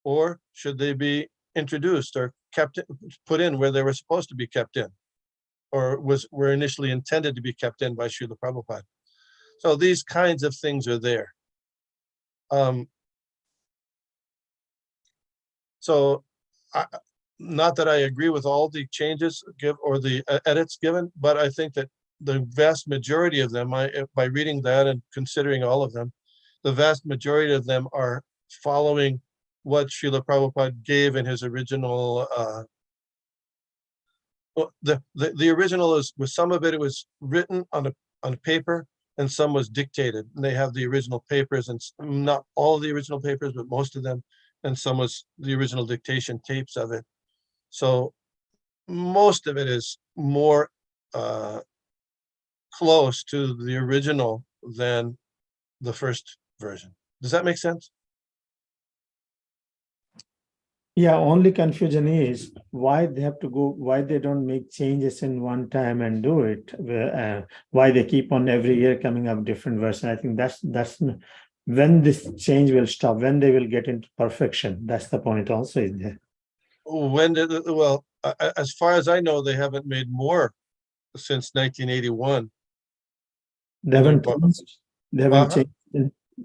or should they be introduced or put in where they were supposed to be kept in, or were initially intended to be kept in by Srila Prabhupada? So these kinds of things are there. Not that I agree with all the changes or the edits given, but I think that the vast majority of them, by reading that and considering all of them, the vast majority of them are following what Srila Prabhupada gave in his original. The original is, with some of it, it was written on a paper, and some was dictated. And they have the original papers, and not all of the original papers, but most of them, and some was the original dictation tapes of it. So most of it is more close to the original than the first version. Does that make sense? Yeah, only confusion is why they have to go, why they don't make changes in one time and do it. Why they keep on every year coming up different version. I think that's when this change will stop, when they will get into perfection. That's the point also, is there. As far as I know, they haven't made more since 1981. They haven't changed. They haven't changed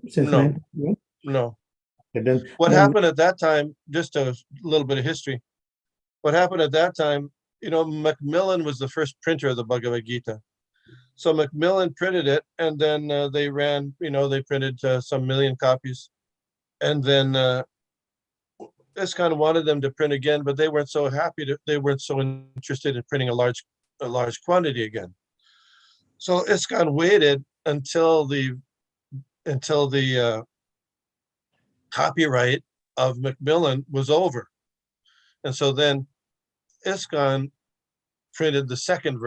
since No. 1981? No. Okay, What happened at that time, just a little bit of history. What happened at that time, Macmillan was the first printer of the Bhagavad Gita. So Macmillan printed it, and then they they printed some million copies. And then ISKCON wanted them to print again, but they weren't so they weren't so interested in printing a large quantity again. So ISKCON waited until the copyright of Macmillan was over. And so then ISKCON printed the second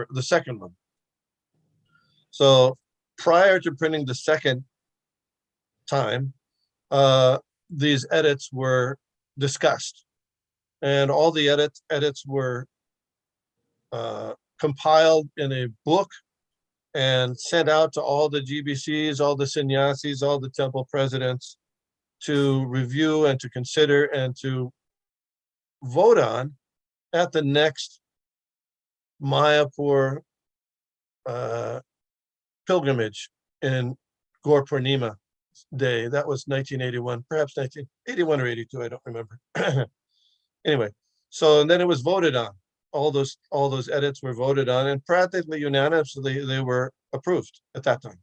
one. So prior to printing the second time, these edits were discussed, and all the edits were compiled in a book and sent out to all the GBCs, all the sannyasis, all the temple presidents to review and to consider and to vote on at the next Mayapur pilgrimage in Gaur Purnima day. That was 1981, perhaps 1981 or 82, I don't remember. Anyway, so and then it was voted on. All those edits were voted on, and practically unanimously they were approved at that time.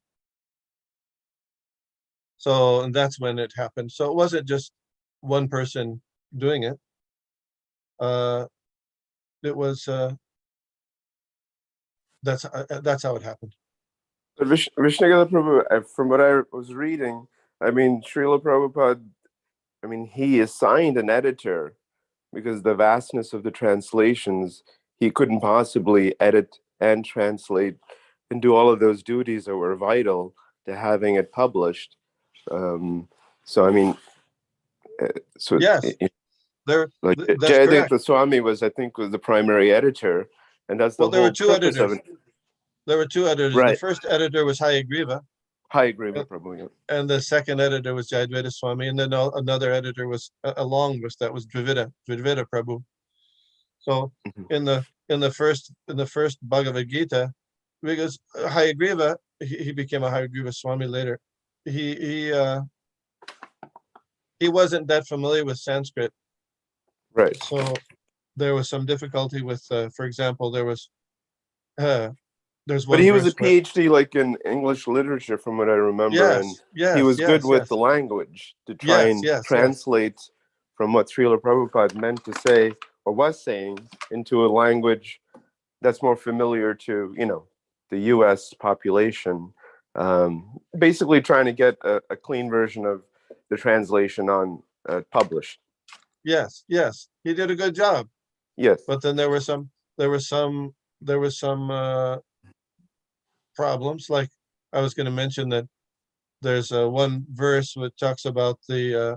So, and that's when it happened. So it wasn't just one person doing it. It was that's how it happened. But Vishnugada Prabhu, from what I was reading, I mean, Srila Prabhupada, I mean, he assigned an editor because the vastness of the translations, he couldn't possibly edit and translate and do all of those duties that were vital to having it published. So, I mean, yes, like Jayadeva Swami was the primary editor, and that's the Well, there were whole two purpose of editors. it. There were two editors. The Right. first editor was Hayagriva, I agree with Prabhu. Yeah. and the second editor was Jayadvaita Swami, and then another editor was along with that was Dvivida Prabhu. So Mhm. in the first Bhagavad Gita, because Hayagriva, he became a Hayagriva Swami later. He wasn't that familiar with Sanskrit, Right. so there was some difficulty with, for example, there's But one he was a verse where, PhD like in English literature, from what I remember, and he was good with the language to try and translate from what Srila Prabhupada meant to say or was saying into a language that's more familiar to, the US population. Basically trying to get a clean version of the translation on published. Yes, he did a good job. Yes. But then there were some problems. Like I was going to mention that there's one verse which talks about the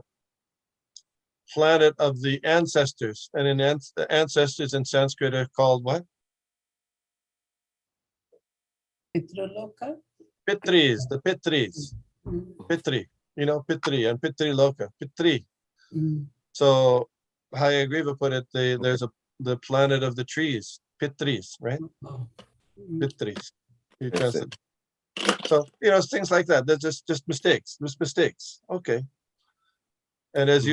planet of the ancestors, and the ancestors in Sanskrit are called what? Pitraloka? Pitris, the Pitris, Pitri, Pitri and Pitri Loka, Pitri. So Hayagriva put it, there's the planet of the trees, Pitris, right? Pitris. You translate. So, things like that. They're just mistakes. Just mistakes. Okay. And as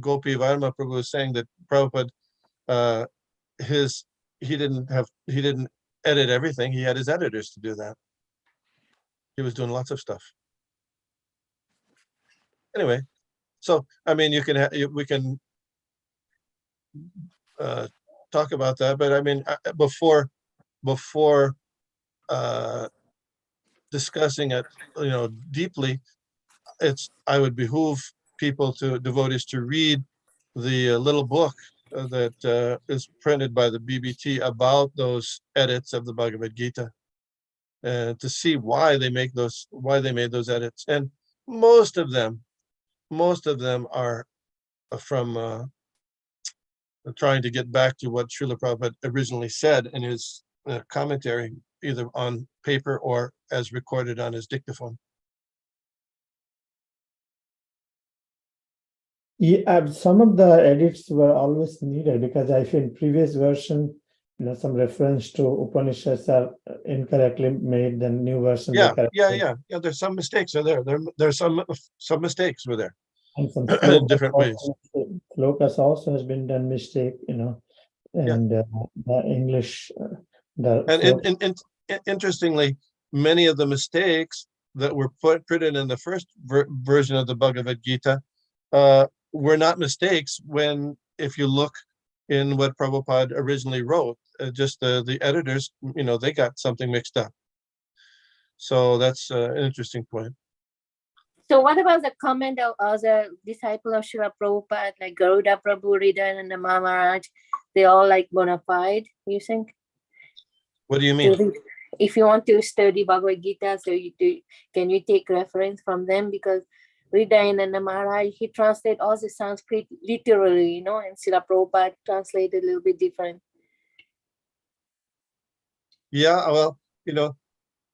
Gopi Varma Prabhu was saying, that Prabhupada, he didn't edit everything. He had his editors to do that. He was doing lots of stuff. Anyway, so I mean, we can talk about that, but I mean, before discussing it, deeply, I would behoove devotees to read the little book that is printed by the BBT about those edits of the Bhagavad Gita, and to see why they made those edits. And most of them are from trying to get back to what Srila Prabhupada originally said in his commentary, either on paper or as recorded on his dictaphone. Yeah, some of the edits were always needed, because I feel previous version, some reference to Upanishads are incorrectly made, then new version. Yeah. There's some mistakes are there. There's some mistakes were there. And some in different ways. Slokas also has been done mistake, and the English. Interestingly, many of the mistakes that were printed in the first version of the Bhagavad Gita were not mistakes if you look in what Prabhupada originally wrote. Just the editors, they got something mixed up. So that's an interesting point. So what about the comment of other disciple of Srila Prabhupada, like Garuda Prabhu, Hridayananda and the Maharaj? They all like bona fide, you think? What do you mean? If you want to study Bhagavad Gita, can you take reference from them? Because Hridayananda and the Maharaj, he translated all the Sanskrit literally, and Srila Prabhupada translated a little bit different. Yeah, well,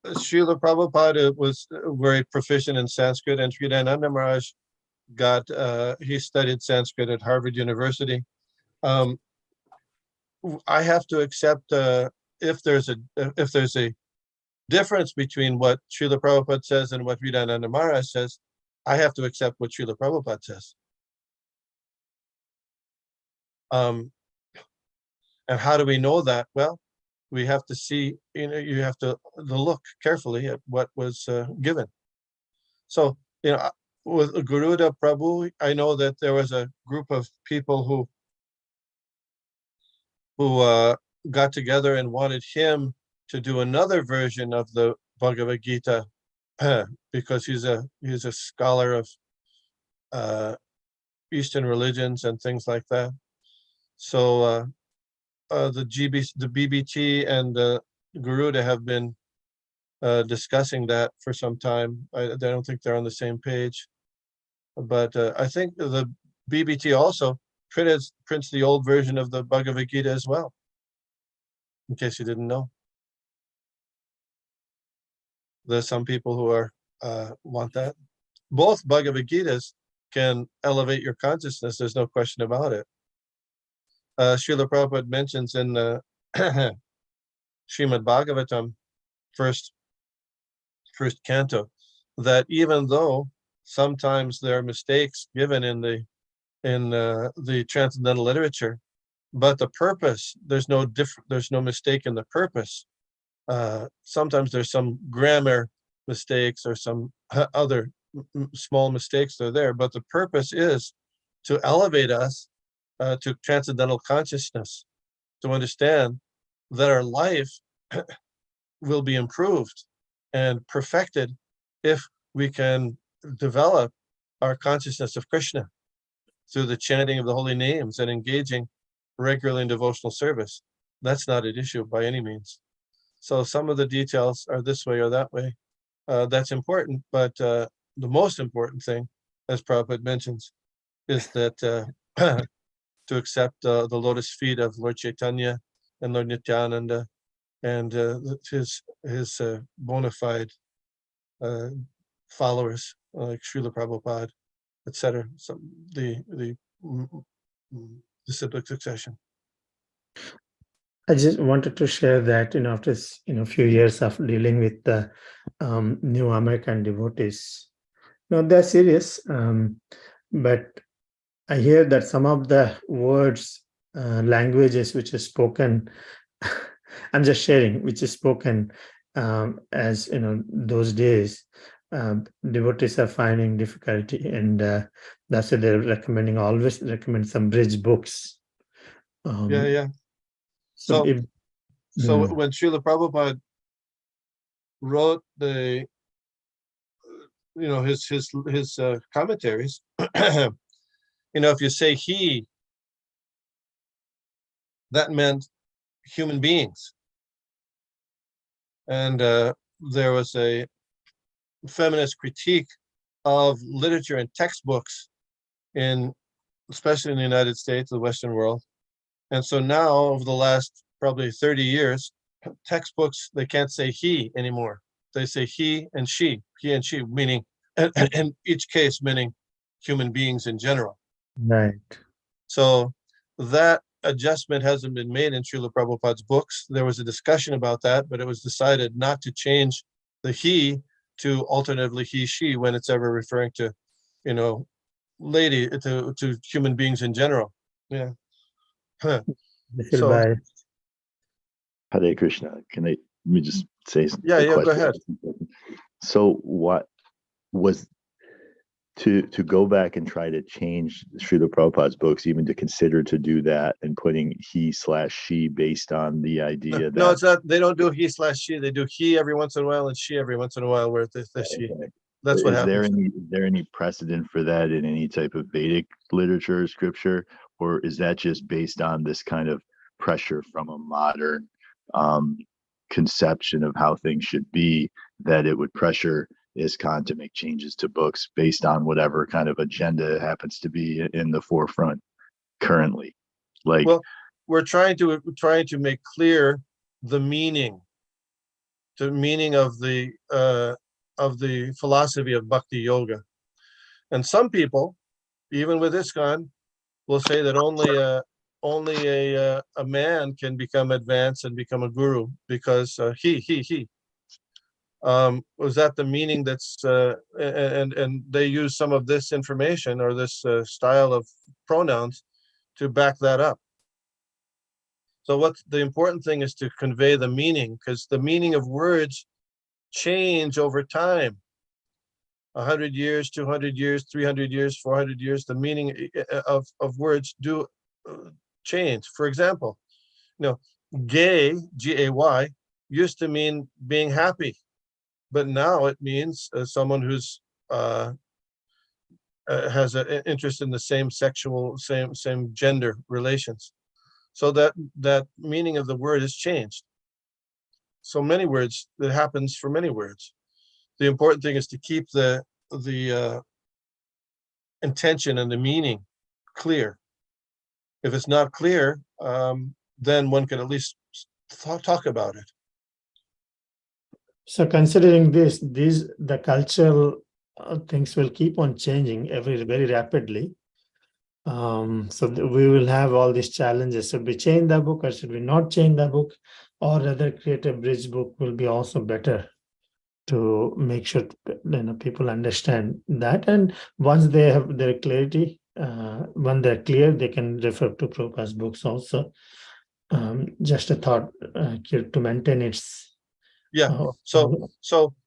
Srila Prabhupada was very proficient in Sanskrit, and Hridayananda Maharaj he studied Sanskrit at Harvard University. I have to accept if there's a difference between what Srila Prabhupada says and what Hridayananda Maharaj says, I have to accept what Srila Prabhupada says. And how do we know that? Well, we have to see, you have to look carefully at what was given. So, with Garuda Prabhu, I know that there was a group of people who got together and wanted him to do another version of the Bhagavad Gita because he's a scholar of Eastern religions and things like that. So the BBT and Garuda have been discussing that for some time. I don't think they're on the same page, but I think the BBT also prints the old version of the Bhagavad Gita as well. in case you didn't know. There's some people who are want that. Both Bhagavad Gitas can elevate your consciousness. There's no question about it. Srila Prabhupada mentions in the Srimad Bhagavatam, first canto, that even though sometimes there are mistakes given in the transcendental literature, but the purpose, there's no mistake in the purpose. Sometimes there's some grammar mistakes or some other small mistakes that are there, but the purpose is to elevate us to transcendental consciousness, to understand that our life will be improved and perfected if we can develop our consciousness of Krishna through the chanting of the holy names and engaging regularly in devotional service. That's not an issue by any means. So some of the details are this way or that way. That's important, but the most important thing, as Prabhupada mentions, is that to accept the lotus feet of Lord Chaitanya and Lord Nityananda and his bona fide followers like Srila Prabhupada, etc. So the disciplic succession. I just wanted to share that, after a few years of dealing with the new American devotees, they're serious, but I hear that some of the words, languages which is spoken, I'm just sharing, which is spoken as those days, devotees are finding difficulty, and that's why they're always recommend some bridge books. Yeah. So when Srila Prabhupada wrote his commentaries, if you say he, that meant human beings. And there was a feminist critique of literature and textbooks especially in the United States, the Western world. And so now, over the last probably 30 years, textbooks, they can't say he anymore. They say he and she, meaning, and in each case, meaning human beings in general. right. So that adjustment hasn't been made in Srila Prabhupada's books. There was a discussion about that, but it was decided not to change the he to alternatively he, she, when it's ever referring to, lady, to human beings in general. Yeah. So, By Hare Krishna. Let me just say yeah, a go ahead. So what was to go back and try to change Srila Prabhupada's books, even to consider to do that and putting he/she based on the idea that... No, it's not. They don't do he/she. They do he every once in a while and she every once in a while, where the she. That's what happens. Is there any precedent for that in any type of Vedic literature or scripture, or is that just based on this kind of pressure from a modern conception of how things should be, that it would pressure ISKCON to make changes to books based on whatever kind of agenda happens to be in the forefront currently? Well, we're trying to make clear the meaning of the philosophy of bhakti yoga. And some people, even with ISKCON, will say that only a man can become advanced and become a guru because he. Was that the meaning? That's and they use some of this information or this style of pronouns to back that up. So what's the important thing is to convey the meaning, because the meaning of words change over time. 100 years, 200 years, 300 years, 400 years, the meaning of words do change. For example, gay, G-A-Y, used to mean being happy, but now it means someone who's has an interest in the same gender relations. So that meaning of the word has changed. So many words, that happens for many words. The important thing is to keep the intention and the meaning clear. If it's not clear, then one can at least talk about it. So considering this, the cultural things will keep on changing very rapidly. So we will have all these challenges. Should we change the book or should we not change the book, or rather create a bridge book will be also better to make sure people understand that. And once they have their clarity, when they're clear, they can refer to Prabhupada's books also. Just a thought to maintain its. Yeah. So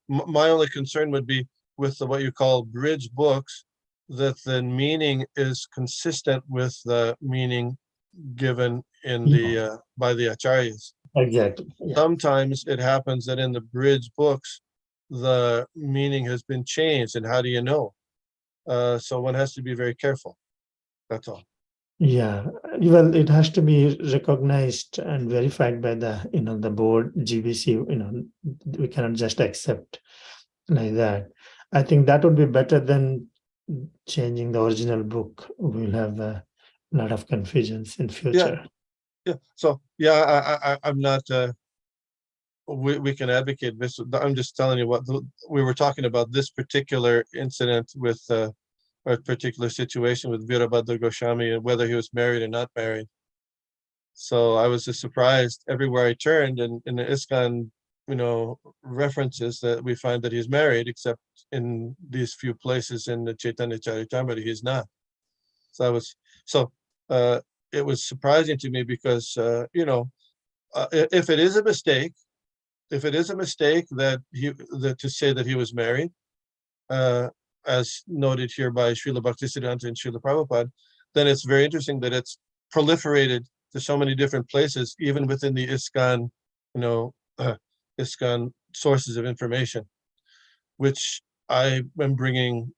my only concern would be with what you call bridge books, that the meaning is consistent with the meaning given in the by the acharyas. Exactly. Yeah. Sometimes it happens that in the bridge books, the meaning has been changed, and how do you know? So one has to be very careful. That's all. Yeah, well, it has to be recognized and verified by the the board GBC. We cannot just accept like that. I think that would be better than changing the original book. We'll have a lot of confusions in future. Yeah. So yeah, I'm not. We can advocate this. I'm just telling you what we were talking about, this particular incident with a particular situation with Virabhadra Goswami and whether he was married or not married. So I was just surprised everywhere I turned, and in the ISKCON, references that we find that he's married, except in these few places in the Caitanya Caritamrita, he's not. So it was surprising to me because, if it is a mistake, that to say that he was married, as noted here by Srila Bhaktisiddhanta and Srila Prabhupada, then it's very interesting that it's proliferated to so many different places, even within the ISKCON, ISKCON sources of information, which I am bringing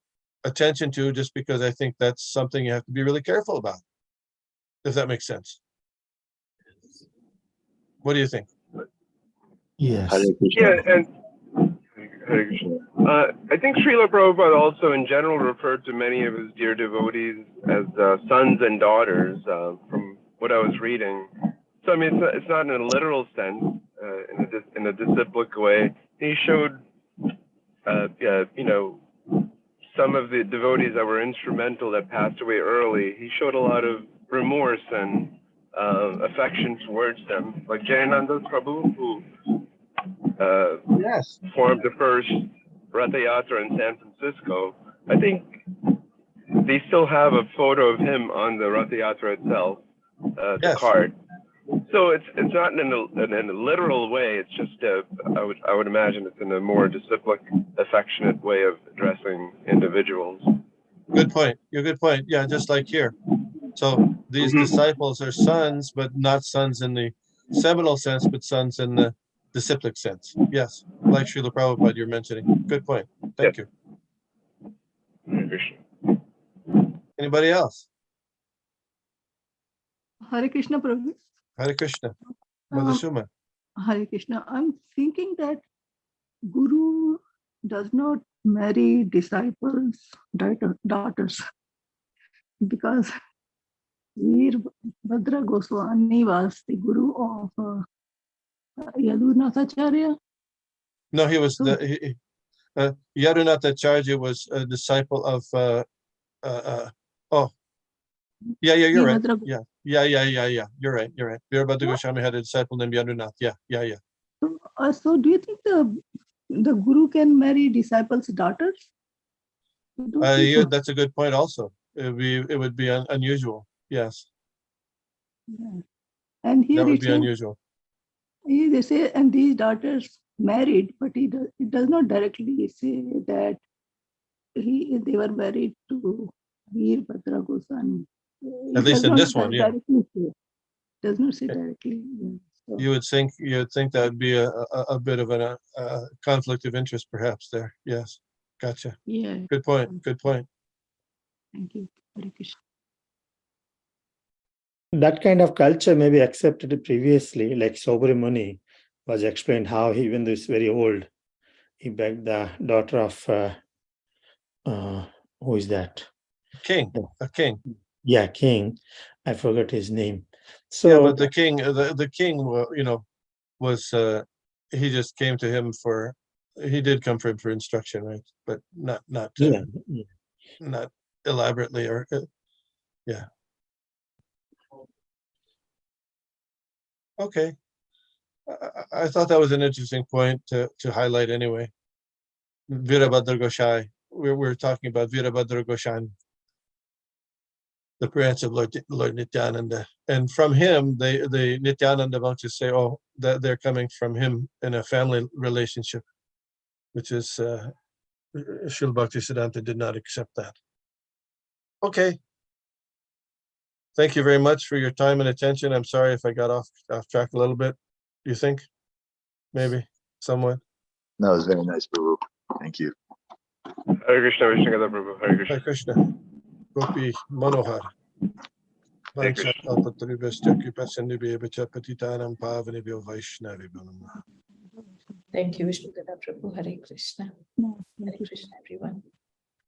attention to just because I think that's something you have to be really careful about, if that makes sense. What do you think? Yes. Hare Krishna. Yeah, and Hare Krishna. I think Srila Prabhupada also in general referred to many of his dear devotees as sons and daughters, from what I was reading. So I mean, it's not in a literal sense, in a disciplic way. He showed, some of the devotees that were instrumental that passed away early. He showed a lot of remorse and affection towards them, like Jayananda Prabhu, who Yes. formed the first Ratha Yatra in San Francisco. I think they still have a photo of him on the Ratha Yatra itself, the Yes. card. So it's not in a literal way. It's just I would imagine it's in a more disciplic, affectionate way of addressing individuals. Good point. Your good point. Yeah, just like here. So these disciples are sons, but not sons in the seminal sense, but sons in the disciplic sense. Yes, like Srila Prabhupada you're mentioning. Good point. Thank you. Anybody else? Hare Krishna Prabhu. Hare Krishna. Mother Suma. Hare Krishna. I'm thinking that Guru does not marry disciples' daughters, because Veerbhadra Goswami was the Guru of Yadunathacharya. No, he was Yadunathacharya was a disciple of you're right. Yeah. You're right. Virabhadra Goswami had a disciple named Yadunath. Yeah. So do you think the Guru can marry disciples' daughters? That's a good point also. It would be unusual. Yes. Yeah. And here That would it be says, unusual. they say, and these daughters married, but it does not directly say that they were married to Veerbhadra Goswami. At least in this one, yeah. Does not say directly. Yeah. So, You would think that would be a bit of a conflict of interest, perhaps there. Yes, gotcha. yeah. Good point. Thank you. Hare Krishna. That kind of culture may be accepted previously, like Sobri Muni was explained how he, even though he's very old, he begged the daughter of who is that? A king. Yeah, king. I forgot his name. So, yeah, but the king, was he just came to him for, he did come for him for instruction, right? But not Yeah. not elaborately or yeah. Okay. I thought that was an interesting point to highlight anyway. Virabhadra Goshai. We're talking about Virabhadra Goshan, the branch of Lord Nityananda. And from him, the Nityananda monks say, oh, that they're coming from him in a family relationship, which is Srila Bhaktisiddhanta did not accept that. Okay. Thank you very much for your time and attention. I'm sorry if I got off track a little bit. You think? Maybe, somewhat. No, it was very nice, Prabhu. Thank you. Hare Krishna, Vishnugada Prabhu. Hare Krishna. Hare Krishna. Gopi Manohar. Hare Krishna. Thank you, Vishnugada Prabhu. Hare Krishna. No, thank Hare you. Krishna, everyone.